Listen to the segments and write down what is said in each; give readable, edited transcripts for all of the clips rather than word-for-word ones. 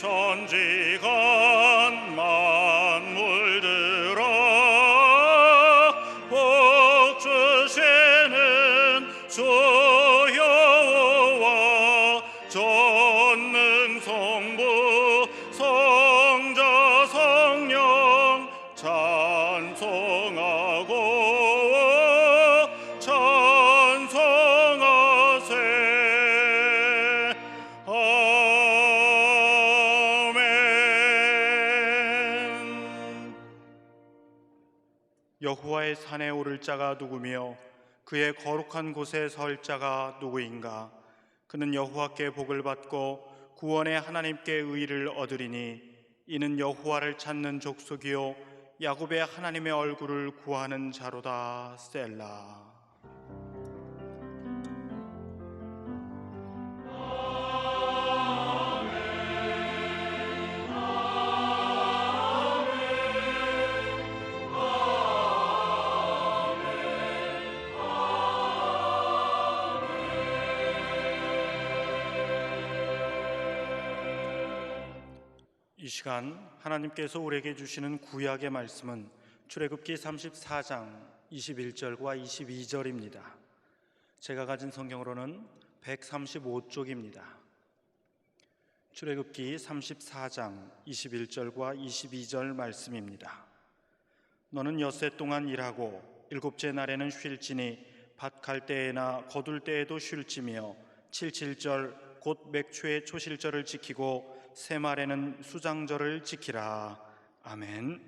천지간 만물들아 복 주시는 주 여호와 전능성부 성자 성령 찬송하고 찬송하세. 아멘. 여호와의 산에 오를 자가 누구며 그의 거룩한 곳에 설 자가 누구인가? 그는 여호와께 복을 받고 구원의 하나님께 의를 얻으리니 이는 여호와를 찾는 족속이요 야곱의 하나님의 얼굴을 구하는 자로다. 셀라. 이 시간 하나님께서 우리에게 주시는 구약의 말씀은 출애굽기 34장 21절과 22절입니다. 제가 가진 성경으로는 135쪽입니다. 출애굽기 34장 21절과 22절 말씀입니다. 너는 엿새 동안 일하고 일곱째 날에는 쉴지니 밭 갈 때에나 거둘 때에도 쉴지며 칠칠절 곧 맥추의 초실절을 지키고 새말에는 수장절을 지키라. 아멘.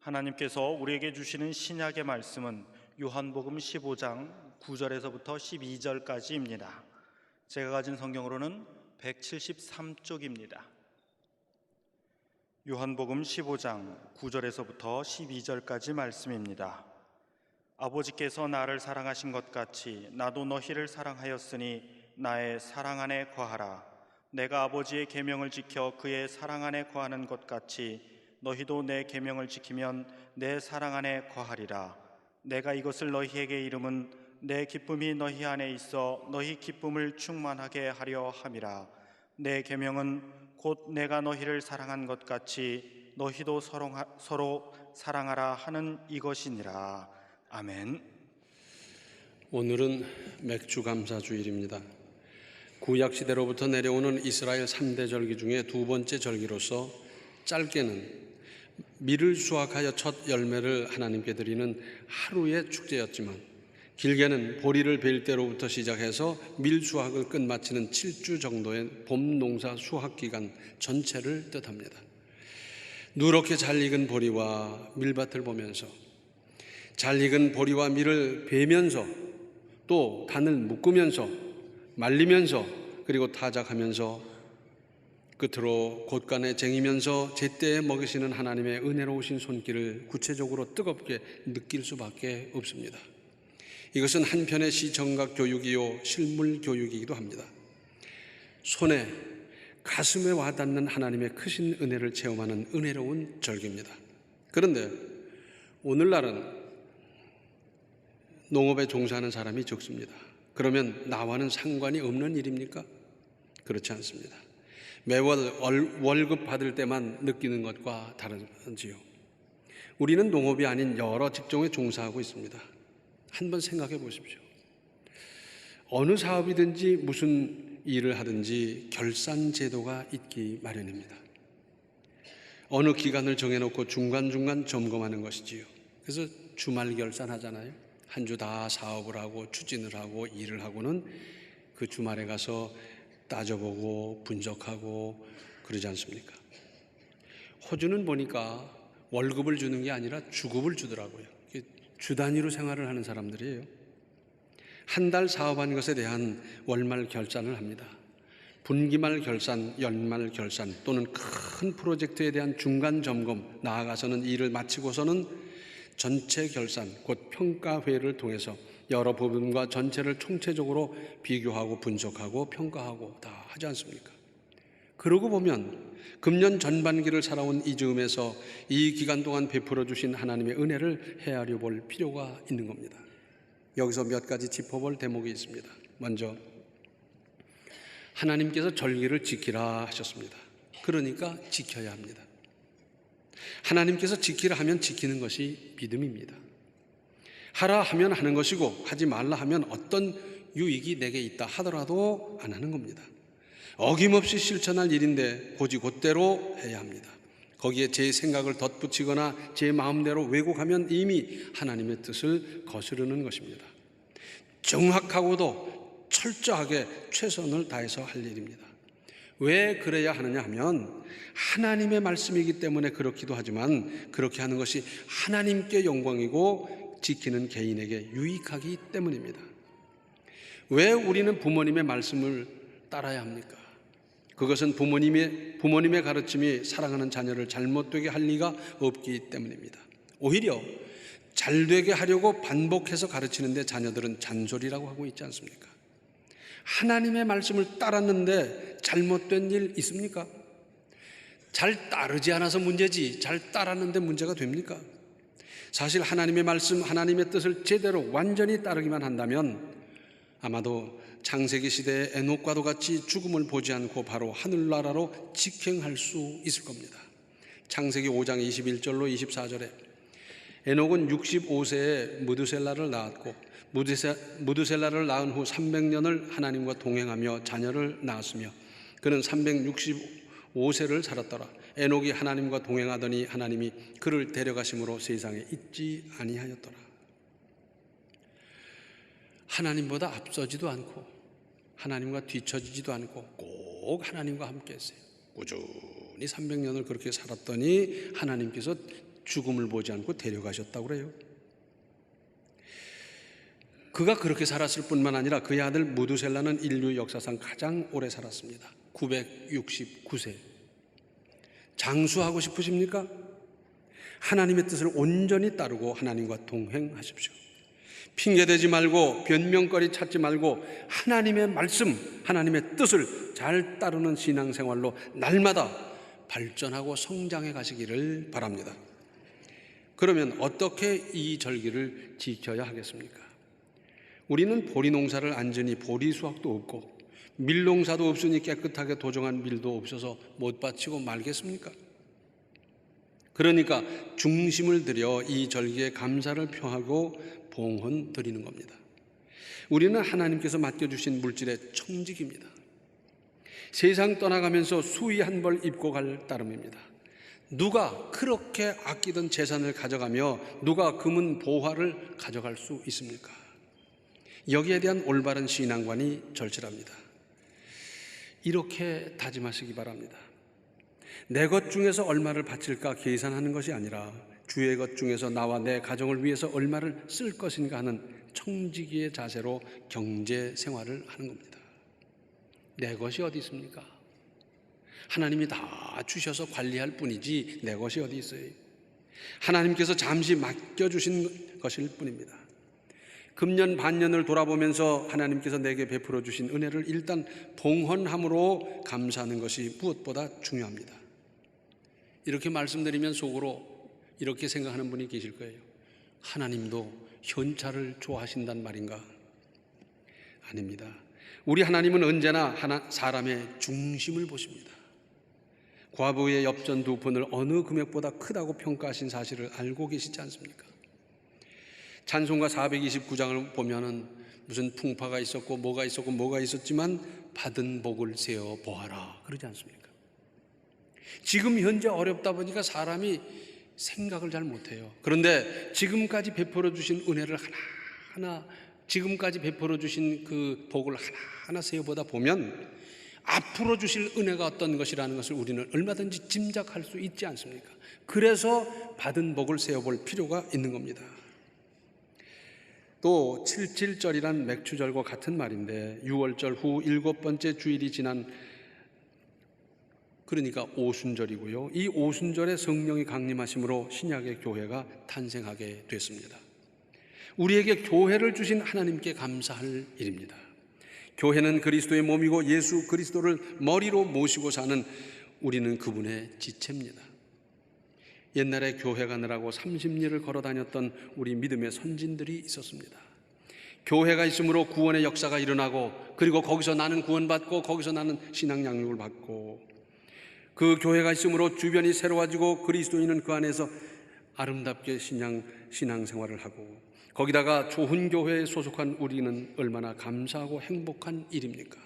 하나님께서 우리에게 주시는 신약의 말씀은 요한복음 15장 9절에서부터 12절까지입니다. 제가 가진 성경으로는 173쪽입니다. 요한복음 15장 9절에서부터 12절까지 말씀입니다. 아버지께서 나를 사랑하신 것 같이 나도 너희를 사랑하였으니 나의 사랑 안에 거하라. 내가 아버지의 계명을 지켜 그의 사랑 안에 거하는 것 같이 너희도 내 계명을 지키면 내 사랑 안에 거하리라. 내가 이것을 너희에게 이름은 내 기쁨이 너희 안에 있어 너희 기쁨을 충만하게 하려 함이라. 내 계명은 곧 내가 너희를 사랑한 것 같이 너희도 서로 사랑하라 하는 이것이니라. 아멘. 오늘은 맥주감사주일입니다. 구약시대로부터 내려오는 이스라엘 3대 절기 중에 두 번째 절기로서 짧게는 밀을 수확하여 첫 열매를 하나님께 드리는 하루의 축제였지만 길게는 보리를 벨 때로부터 시작해서 밀 수확을 끝마치는 7주 정도의 봄 농사 수확 기간 전체를 뜻합니다. 누렇게 잘 익은 보리와 밀밭을 보면서 잘 익은 보리와 밀을 베면서 또 단을 묶으면서 말리면서 그리고 타작하면서 끝으로 곳간에 쟁이면서 제때에 먹이시는 하나님의 은혜로우신 손길을 구체적으로 뜨겁게 느낄 수밖에 없습니다. 이것은 한편의 시청각 교육이요 실물 교육이기도 합니다. 손에 가슴에 와닿는 하나님의 크신 은혜를 체험하는 은혜로운 절기입니다. 그런데 오늘날은 농업에 종사하는 사람이 적습니다. 그러면 나와는 상관이 없는 일입니까? 그렇지 않습니다. 매월 월급 받을 때만 느끼는 것과 다르지요. 우리는 농업이 아닌 여러 직종에 종사하고 있습니다. 한번 생각해 보십시오. 어느 사업이든지 무슨 일을 하든지 결산 제도가 있기 마련입니다. 어느 기간을 정해놓고 중간중간 점검하는 것이지요. 그래서 주말 결산하잖아요. 한 주 다 사업을 하고 추진을 하고 일을 하고는 그 주말에 가서 따져보고 분석하고 그러지 않습니까? 호주는 보니까 월급을 주는 게 아니라 주급을 주더라고요. 주 단위로 생활을 하는 사람들이에요. 한 달 사업한 것에 대한 월말 결산을 합니다. 분기말 결산, 연말 결산 또는 큰 프로젝트에 대한 중간 점검, 나아가서는 일을 마치고서는 전체 결산, 곧 평가회를 통해서 여러 부분과 전체를 총체적으로 비교하고 분석하고 평가하고 다 하지 않습니까? 그러고 보면 금년 전반기를 살아온 이 즈음에서 이 기간 동안 베풀어 주신 하나님의 은혜를 헤아려 볼 필요가 있는 겁니다. 여기서 몇 가지 짚어볼 대목이 있습니다. 먼저 하나님께서 절기를 지키라 하셨습니다. 그러니까 지켜야 합니다. 하나님께서 지키라 하면 지키는 것이 믿음입니다. 하라 하면 하는 것이고 하지 말라 하면 어떤 유익이 내게 있다 하더라도 안 하는 겁니다. 어김없이 실천할 일인데 곧이곧대로 해야 합니다. 거기에 제 생각을 덧붙이거나 제 마음대로 왜곡하면 이미 하나님의 뜻을 거스르는 것입니다. 정확하고도 철저하게 최선을 다해서 할 일입니다. 왜 그래야 하느냐 하면 하나님의 말씀이기 때문에 그렇기도 하지만 그렇게 하는 것이 하나님께 영광이고 지키는 개인에게 유익하기 때문입니다. 왜 우리는 부모님의 말씀을 따라야 합니까? 그것은 부모님의 가르침이 사랑하는 자녀를 잘못되게 할 리가 없기 때문입니다. 오히려 잘되게 하려고 반복해서 가르치는데 자녀들은 잔소리라고 하고 있지 않습니까? 하나님의 말씀을 따랐는데 잘못된 일 있습니까? 잘 따르지 않아서 문제지 잘 따랐는데 문제가 됩니까? 사실 하나님의 말씀, 하나님의 뜻을 제대로 완전히 따르기만 한다면 아마도 창세기 시대의 에녹과도 같이 죽음을 보지 않고 바로 하늘나라로 직행할 수 있을 겁니다. 창세기 5장 21절로 24절에 에녹은 65세에 무드셀라를 낳았고 무드셀라를 낳은 후 300년을 하나님과 동행하며 자녀를 낳았으며 그는 365세를 살았더라. 에녹이 하나님과 동행하더니 하나님이 그를 데려가심으로 세상에 있지 아니하였더라. 하나님보다 앞서지도 않고 하나님과 뒤처지지도 않고 꼭 하나님과 함께 했어요. 꾸준히 300년을 그렇게 살았더니 하나님께서 죽음을 보지 않고 데려가셨다고 그래요. 그가 그렇게 살았을 뿐만 아니라 그의 아들 무두셀라는 인류 역사상 가장 오래 살았습니다. 969세. 장수하고 싶으십니까? 하나님의 뜻을 온전히 따르고 하나님과 동행하십시오. 핑계대지 말고 변명거리 찾지 말고 하나님의 말씀, 하나님의 뜻을 잘 따르는 신앙생활로 날마다 발전하고 성장해 가시기를 바랍니다. 그러면 어떻게 이 절기를 지켜야 하겠습니까? 우리는 보리 농사를 안전히 보리 수확도 없고 밀 농사도 없으니 깨끗하게 도정한 밀도 없어서 못 바치고 말겠습니까? 그러니까 중심을 들여 이 절기에 감사를 표하고 봉헌 드리는 겁니다. 우리는 하나님께서 맡겨주신 물질의 청직입니다. 세상 떠나가면서 수의 한 벌 입고 갈 따름입니다. 누가 그렇게 아끼던 재산을 가져가며 누가 금은 보화를 가져갈 수 있습니까? 여기에 대한 올바른 신앙관이 절실합니다. 이렇게 다짐하시기 바랍니다. 내 것 중에서 얼마를 바칠까 계산하는 것이 아니라 주의 것 중에서 나와 내 가정을 위해서 얼마를 쓸 것인가 하는 청지기의 자세로 경제 생활을 하는 겁니다. 내 것이 어디 있습니까? 하나님이 다 주셔서 관리할 뿐이지 내 것이 어디 있어요? 하나님께서 잠시 맡겨주신 것일 뿐입니다. 금년 반년을 돌아보면서 하나님께서 내게 베풀어 주신 은혜를 일단 봉헌함으로 감사하는 것이 무엇보다 중요합니다. 이렇게 말씀드리면 속으로 이렇게 생각하는 분이 계실 거예요. 하나님도 현찰을 좋아하신단 말인가? 아닙니다. 우리 하나님은 언제나 사람의 중심을 보십니다. 과부의 엽전 2푼을 어느 금액보다 크다고 평가하신 사실을 알고 계시지 않습니까? 찬송가 429장을 보면은 무슨 풍파가 있었고 뭐가 있었고 뭐가 있었지만 받은 복을 세어 보아라 그러지 않습니까? 지금 현재 어렵다 보니까 사람이 생각을 잘 못해요. 그런데 지금까지 베풀어 주신 은혜를 하나하나 지금까지 베풀어 주신 그 복을 하나하나 세어보다 보면 앞으로 주실 은혜가 어떤 것이라는 것을 우리는 얼마든지 짐작할 수 있지 않습니까? 그래서 받은 복을 세어볼 필요가 있는 겁니다. 또 77절이란 맥추절과 같은 말인데 6월절 후 7번째 주일이 지난 그러니까 오순절이고요. 이 오순절에 성령이 강림하심으로 신약의 교회가 탄생하게 됐습니다. 우리에게 교회를 주신 하나님께 감사할 일입니다. 교회는 그리스도의 몸이고 예수 그리스도를 머리로 모시고 사는 우리는 그분의 지체입니다. 옛날에 교회 가느라고 30리를 걸어 다녔던 우리 믿음의 선진들이 있었습니다. 교회가 있으므로 구원의 역사가 일어나고, 그리고 거기서 나는 구원받고, 거기서 나는 신앙 양육을 받고, 그 교회가 있으므로 주변이 새로워지고 그리스도인은 그 안에서 아름답게 신앙생활을 하고, 거기다가 좋은 교회에 소속한 우리는 얼마나 감사하고 행복한 일입니까?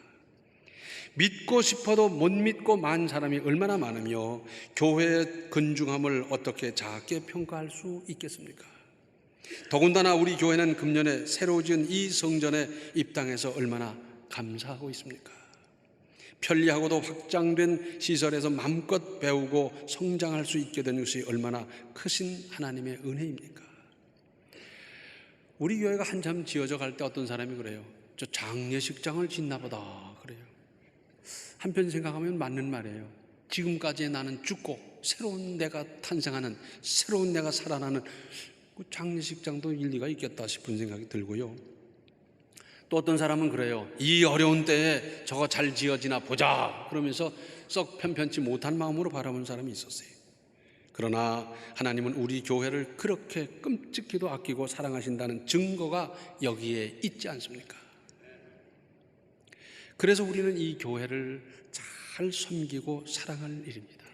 믿고 싶어도 못 믿고 만 사람이 얼마나 많으며 교회의 건중함을 어떻게 작게 평가할 수 있겠습니까? 더군다나 우리 교회는 금년에 새로 지은 이 성전에 입당해서 얼마나 감사하고 있습니까? 편리하고도 확장된 시설에서 마음껏 배우고 성장할 수 있게 된 것이 얼마나 크신 하나님의 은혜입니까? 우리 교회가 한참 지어져 갈 때 어떤 사람이 그래요. 저 장례식장을 짓나 보다 그래요. 한편 생각하면 맞는 말이에요. 지금까지 나는 죽고 새로운 내가 탄생하는, 새로운 내가 살아나는 그 장례식장도 일리가 있겠다 싶은 생각이 들고요. 또 어떤 사람은 그래요. 이 어려운 때에 저거 잘 지어지나 보자 그러면서 썩 편편치 못한 마음으로 바라보는 사람이 있었어요. 그러나 하나님은 우리 교회를 그렇게 끔찍히도 아끼고 사랑하신다는 증거가 여기에 있지 않습니까? 그래서 우리는 이 교회를 잘 섬기고 사랑할 일입니다.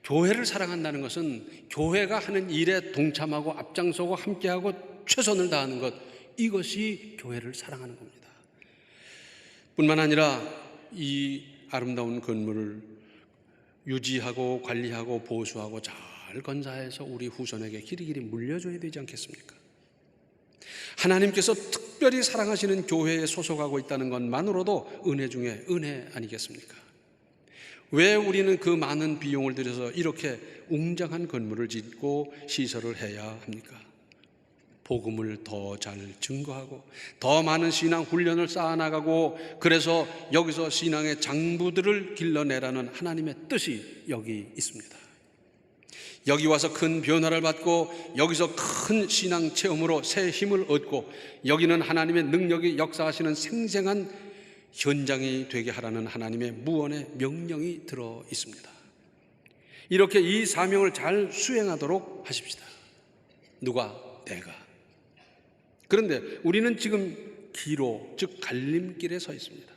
교회를 사랑한다는 것은 교회가 하는 일에 동참하고 앞장서고 함께하고 최선을 다하는 것, 이것이 교회를 사랑하는 겁니다. 뿐만 아니라 이 아름다운 건물을 유지하고 관리하고 보수하고 잘 건사해서 우리 후손에게 길이길이 물려줘야 되지 않겠습니까? 하나님께서 특별히 사랑하시는 교회에 소속하고 있다는 것만으로도 은혜 중에 은혜 아니겠습니까? 왜 우리는 그 많은 비용을 들여서 이렇게 웅장한 건물을 짓고 시설을 해야 합니까? 복음을 더 잘 증거하고 더 많은 신앙 훈련을 쌓아나가고, 그래서 여기서 신앙의 장부들을 길러내라는 하나님의 뜻이 여기 있습니다. 여기 와서 큰 변화를 받고 여기서 큰 신앙 체험으로 새 힘을 얻고, 여기는 하나님의 능력이 역사하시는 생생한 현장이 되게 하라는 하나님의 무언의 명령이 들어 있습니다. 이렇게 이 사명을 잘 수행하도록 하십시다. 누가? 내가. 그런데 우리는 지금 기로, 즉 갈림길에 서 있습니다.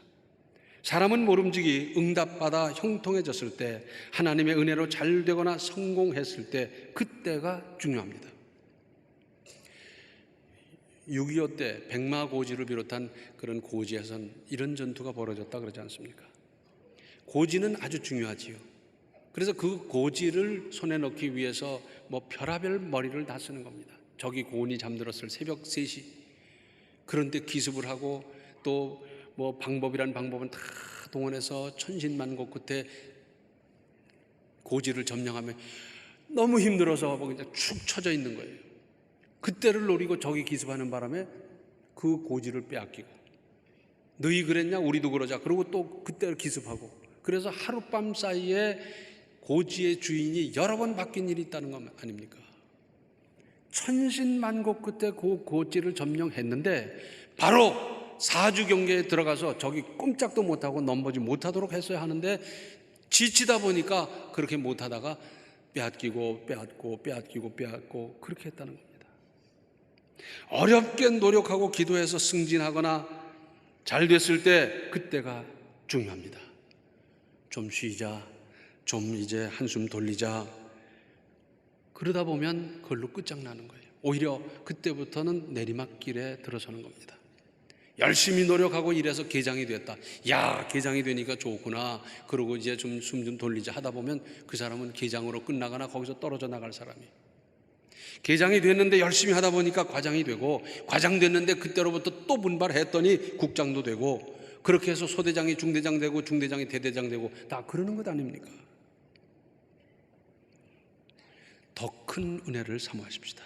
사람은 모름지기 응답받아 형통해졌을 때, 하나님의 은혜로 잘 되거나 성공했을 때, 그때가 중요합니다. 6.25 때 백마고지를 비롯한 그런 고지에선 이런 전투가 벌어졌다 그러지 않습니까? 고지는 아주 중요하지요. 그래서 그 고지를 손에 넣기 위해서 별하별 머리를 다 쓰는 겁니다. 적이 고온이 잠들었을 새벽 3시, 그런데 기습을 하고 또 방법이란 방법은 다 동원해서 천신만고 끝에 고지를 점령하면 너무 힘들어서 그냥 축 처져 있는 거예요. 그때를 노리고 적이 기습하는 바람에 그 고지를 빼앗기고, 너희 그랬냐? 우리도 그러자. 그리고 또 그때를 기습하고, 그래서 하룻밤 사이에 고지의 주인이 여러 번 바뀐 일이 있다는 것 아닙니까? 천신만고 끝에 그 고지를 점령했는데 바로 사주 경계에 들어가서 적이 꼼짝도 못하고 넘보지 못하도록 했어야 하는데, 지치다 보니까 그렇게 못하다가 빼앗기고 그렇게 했다는 겁니다. 어렵게 노력하고 기도해서 승진하거나 잘 됐을 때, 그때가 중요합니다. 좀 쉬자, 좀 이제 한숨 돌리자, 그러다 보면 그걸로 끝장나는 거예요. 오히려 그때부터는 내리막길에 들어서는 겁니다. 열심히 노력하고 일해서 계장이 됐다. 야, 계장이 되니까 좋구나. 그러고 이제 좀 숨 좀 돌리자 하다 보면 그 사람은 계장으로 끝나거나 거기서 떨어져 나갈 사람이. 계장이 됐는데 열심히 하다 보니까 과장이 되고, 과장 됐는데 그때로부터 또 분발했더니 국장도 되고, 그렇게 해서 소대장이 중대장 되고 중대장이 대대장 되고, 다 그러는 것 아닙니까? 더 큰 은혜를 사모하십시다.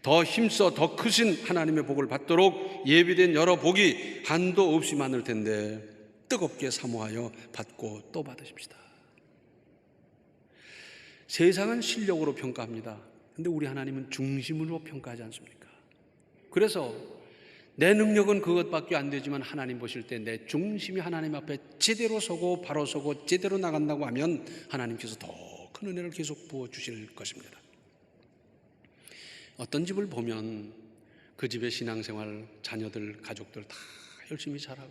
더 힘써 더 크신 하나님의 복을 받도록 예비된 여러 복이 한도 없이 많을 텐데, 뜨겁게 사모하여 받고 또 받으십시다. 세상은 실력으로 평가합니다. 근데 우리 하나님은 중심으로 평가하지 않습니까? 그래서 내 능력은 그것밖에 안 되지만 하나님 보실 때 내 중심이 하나님 앞에 제대로 서고 바로 서고 제대로 나간다고 하면 하나님께서 더 큰 은혜를 계속 부어주실 것입니다. 어떤 집을 보면 그 집의 신앙생활, 자녀들, 가족들 다 열심히 잘하고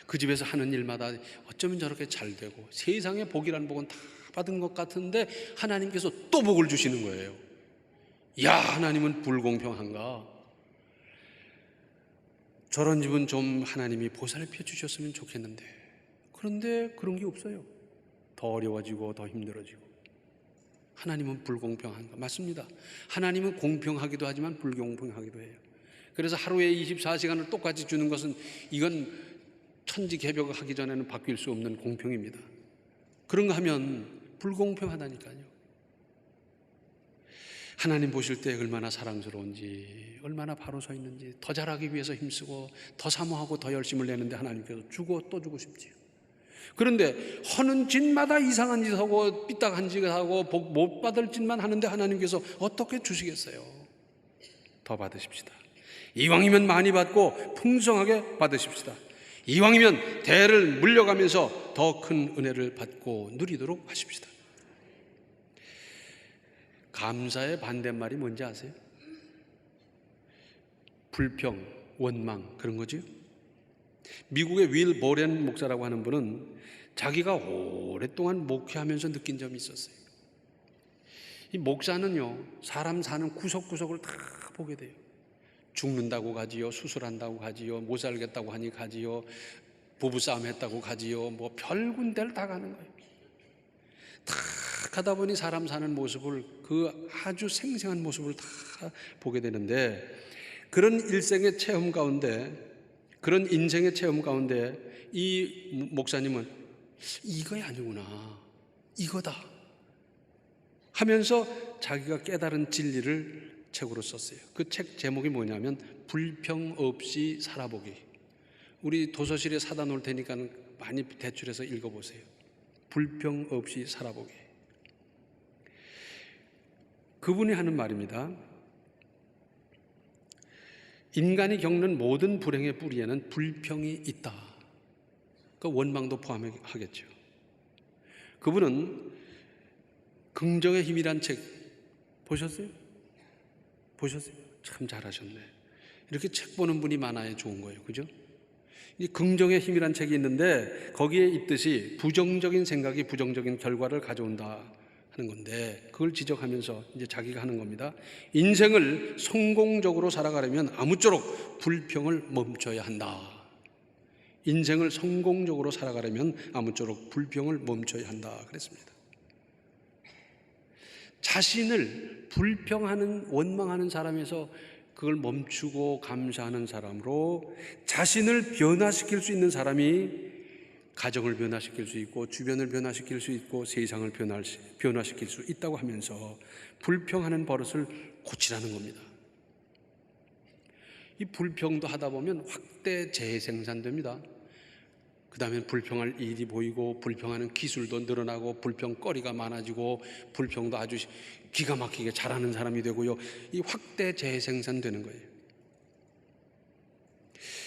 그 집에서 하는 일마다 어쩌면 저렇게 잘 되고 세상의 복이라는 복은 다 받은 것 같은데 하나님께서 또 복을 주시는 거예요. 야, 하나님은 불공평한가? 저런 집은 좀 하나님이 보살펴 주셨으면 좋겠는데 그런데 그런 게 없어요. 더 어려워지고 더 힘들어지고. 하나님은 불공평한가? 맞습니다. 하나님은 공평하기도 하지만 불공평하기도 해요. 그래서 하루에 24시간을 똑같이 주는 것은 이건 천지개벽하기 전에는 바뀔 수 없는 공평입니다. 그런가 하면 불공평하다니까요. 하나님 보실 때 얼마나 사랑스러운지, 얼마나 바로 서 있는지, 더 잘하기 위해서 힘쓰고 더 사모하고 더 열심을 내는데 하나님께서 주고 또 주고 싶지요. 그런데 하는 짓마다 이상한 짓 하고 삐딱한 짓 하고 복 못 받을 짓만 하는데 하나님께서 어떻게 주시겠어요? 더 받으십시다. 이왕이면 많이 받고 풍성하게 받으십시다. 이왕이면 대를 물려가면서 더 큰 은혜를 받고 누리도록 하십시다. 감사의 반대말이 뭔지 아세요? 불평, 원망, 그런 거죠. 미국의 윌 보렌 목사라고 하는 분은 자기가 오랫동안 목회하면서 느낀 점이 있었어요. 이 목사는요, 사람 사는 구석구석을 다 보게 돼요. 죽는다고 가지요, 수술한다고 가지요, 못 살겠다고 하니 가지요, 부부싸움 했다고 가지요, 뭐 별군데를 다 가는 거예요. 다 가다 보니 사람 사는 모습을, 그 아주 생생한 모습을 다 보게 되는데, 그런 일생의 체험 가운데, 그런 인생의 체험 가운데 이 목사님은 이거야 아니구나, 이거다 하면서 자기가 깨달은 진리를 책으로 썼어요. 그 책 제목이 뭐냐면 불평 없이 살아보기. 우리 도서실에 사다 놓을 테니까 많이 대출해서 읽어보세요. 불평 없이 살아보기. 그분이 하는 말입니다. 인간이 겪는 모든 불행의 뿌리에는 불평이 있다. 그 원망도 포함하겠죠. 그분은 긍정의 힘이란 책 보셨어요? 보셨어요? 참 잘하셨네. 이렇게 책 보는 분이 많아야 좋은 거예요. 그죠? 이 긍정의 힘이란 책이 있는데 거기에 있듯이 부정적인 생각이 부정적인 결과를 가져온다 하는 건데, 그걸 지적하면서 이제 자기가 하는 겁니다. 인생을 성공적으로 살아가려면 아무쪼록 불평을 멈춰야 한다. 인생을 성공적으로 살아가려면 아무쪼록 불평을 멈춰야 한다 그랬습니다. 자신을 불평하는, 원망하는 사람에서 그걸 멈추고 감사하는 사람으로 자신을 변화시킬 수 있는 사람이 가정을 변화시킬 수 있고 주변을 변화시킬 수 있고 세상을 변화시킬 수 있다고 하면서 불평하는 버릇을 고치라는 겁니다. 이 불평도 하다 보면 확대 재생산됩니다. 그 다음에 불평할 일이 보이고 불평하는 기술도 늘어나고 불평거리가 많아지고 불평도 아주 기가 막히게 잘하는 사람이 되고요. 이 확대 재생산되는 거예요.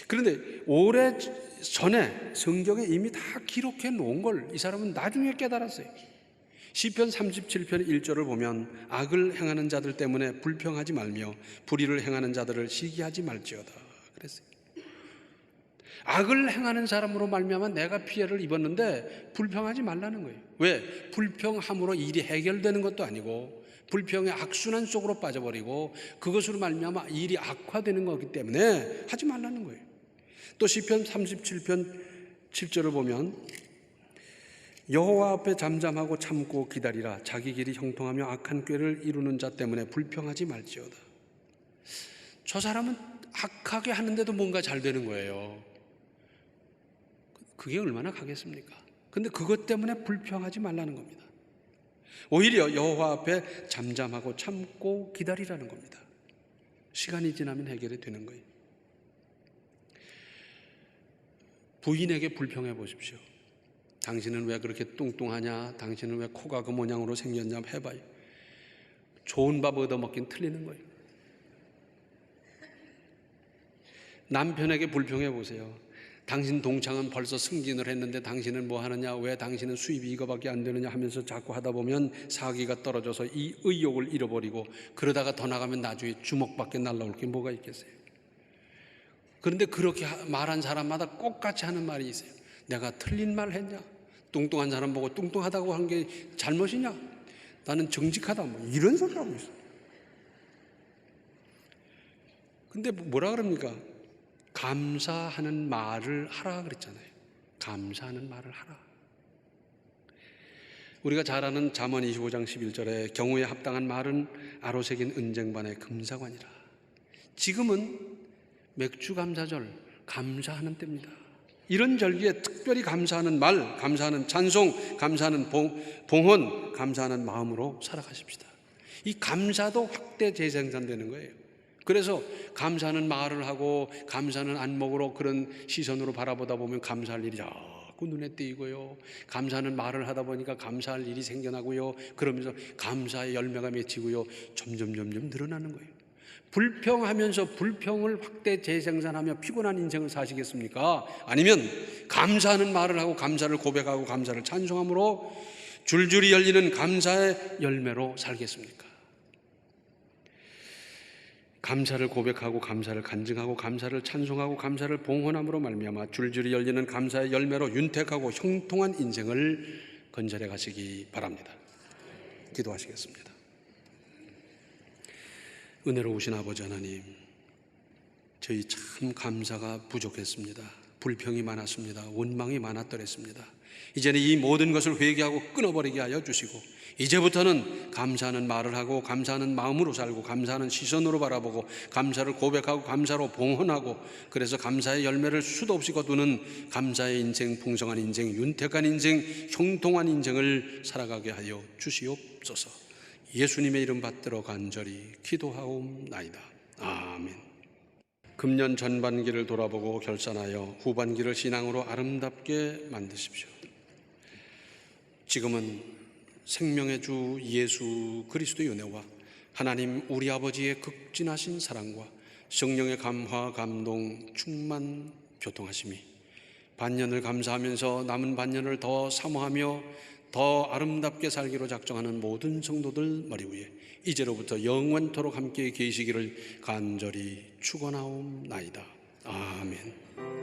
그런데 오래 전에 성경에 이미 다 기록해 놓은 걸 이 사람은 나중에 깨달았어요. 시편 37편 1절을 보면 악을 행하는 자들 때문에 불평하지 말며 불의를 행하는 자들을 시기하지 말지어다 그랬어요. 악을 행하는 사람으로 말미암아 내가 피해를 입었는데 불평하지 말라는 거예요. 왜? 불평함으로 일이 해결되는 것도 아니고 불평의 악순환 속으로 빠져버리고 그것으로 말미암아 일이 악화되는 거기 때문에 하지 말라는 거예요. 또 시편 37편 7절을 보면 여호와 앞에 잠잠하고 참고 기다리라. 자기 길이 형통하며 악한 꾀를 이루는 자 때문에 불평하지 말지어다. 저 사람은 악하게 하는데도 뭔가 잘 되는 거예요. 그게 얼마나 가겠습니까? 근데 그것 때문에 불평하지 말라는 겁니다. 오히려 여호와 앞에 잠잠하고 참고 기다리라는 겁니다. 시간이 지나면 해결이 되는 거예요. 부인에게 불평해 보십시오. 당신은 왜 그렇게 뚱뚱하냐? 당신은 왜 코가 그 모양으로 생겼냐? 해봐요. 좋은 밥 얻어먹긴 틀리는 거예요. 남편에게 불평해 보세요. 당신 동창은 벌써 승진을 했는데 당신은 뭐 하느냐? 왜 당신은 수입이 이거밖에 안 되느냐? 하면서 자꾸 하다 보면 사기가 떨어져서 이 의욕을 잃어버리고, 그러다가 더 나가면 나중에 주먹밖에 날라올 게 뭐가 있겠어요? 그런데 그렇게 말한 사람마다 똑같이 하는 말이 있어요. 내가 틀린 말 했냐? 뚱뚱한 사람 보고 뚱뚱하다고 한 게 잘못이냐? 나는 정직하다, 뭐 이런 소리 하고 있어요. 근데 뭐라 그럽니까? 감사하는 말을 하라 그랬잖아요. 감사하는 말을 하라. 우리가 잘 아는 잠언 25장 11절에 경우에 합당한 말은 아로새긴 은쟁반의 금사관이라. 지금은 맥주 감사절, 감사하는 때입니다. 이런 절기에 특별히 감사하는 말, 감사하는 찬송, 감사하는 봉헌, 감사하는 마음으로 살아가십시다. 이 감사도 확대 재생산되는 거예요. 그래서 감사하는 말을 하고 감사하는 안목으로 그런 시선으로 바라보다 보면 감사할 일이 자꾸 눈에 띄고요. 감사하는 말을 하다 보니까 감사할 일이 생겨나고요. 그러면서 감사의 열매가 맺히고요. 점점 늘어나는 거예요. 불평하면서 불평을 확대 재생산하며 피곤한 인생을 사시겠습니까? 아니면 감사하는 말을 하고 감사를 고백하고 감사를 찬송함으로 줄줄이 열리는 감사의 열매로 살겠습니까? 감사를 고백하고 감사를 간증하고 감사를 찬송하고 감사를 봉헌함으로 말미암아 줄줄이 열리는 감사의 열매로 윤택하고 형통한 인생을 건설해 가시기 바랍니다. 기도하시겠습니다. 은혜로우신 아버지 하나님, 저희 참 감사가 부족했습니다. 불평이 많았습니다. 원망이 많았더랬습니다. 이제는 이 모든 것을 회개하고 끊어버리게 하여 주시고, 이제부터는 감사하는 말을 하고 감사하는 마음으로 살고 감사하는 시선으로 바라보고 감사를 고백하고 감사로 봉헌하고, 그래서 감사의 열매를 수도 없이 거두는 감사의 인생, 풍성한 인생, 윤택한 인생, 형통한 인생을 살아가게 하여 주시옵소서. 예수님의 이름 받들어 간절히 기도하옵나이다. 아멘. 금년 전반기를 돌아보고 결산하여 후반기를 신앙으로 아름답게 만드십시오. 지금은 생명의 주 예수 그리스도의 은혜와 하나님 우리 아버지의 극진하신 사랑과 성령의 감화, 감동, 충만, 교통하심이 반년을 감사하면서 남은 반년을 더 사모하며 더 아름답게 살기로 작정하는 모든 성도들 머리 위에 이제로부터 영원토록 함께 계시기를 간절히 축원하옵나이다. 아멘.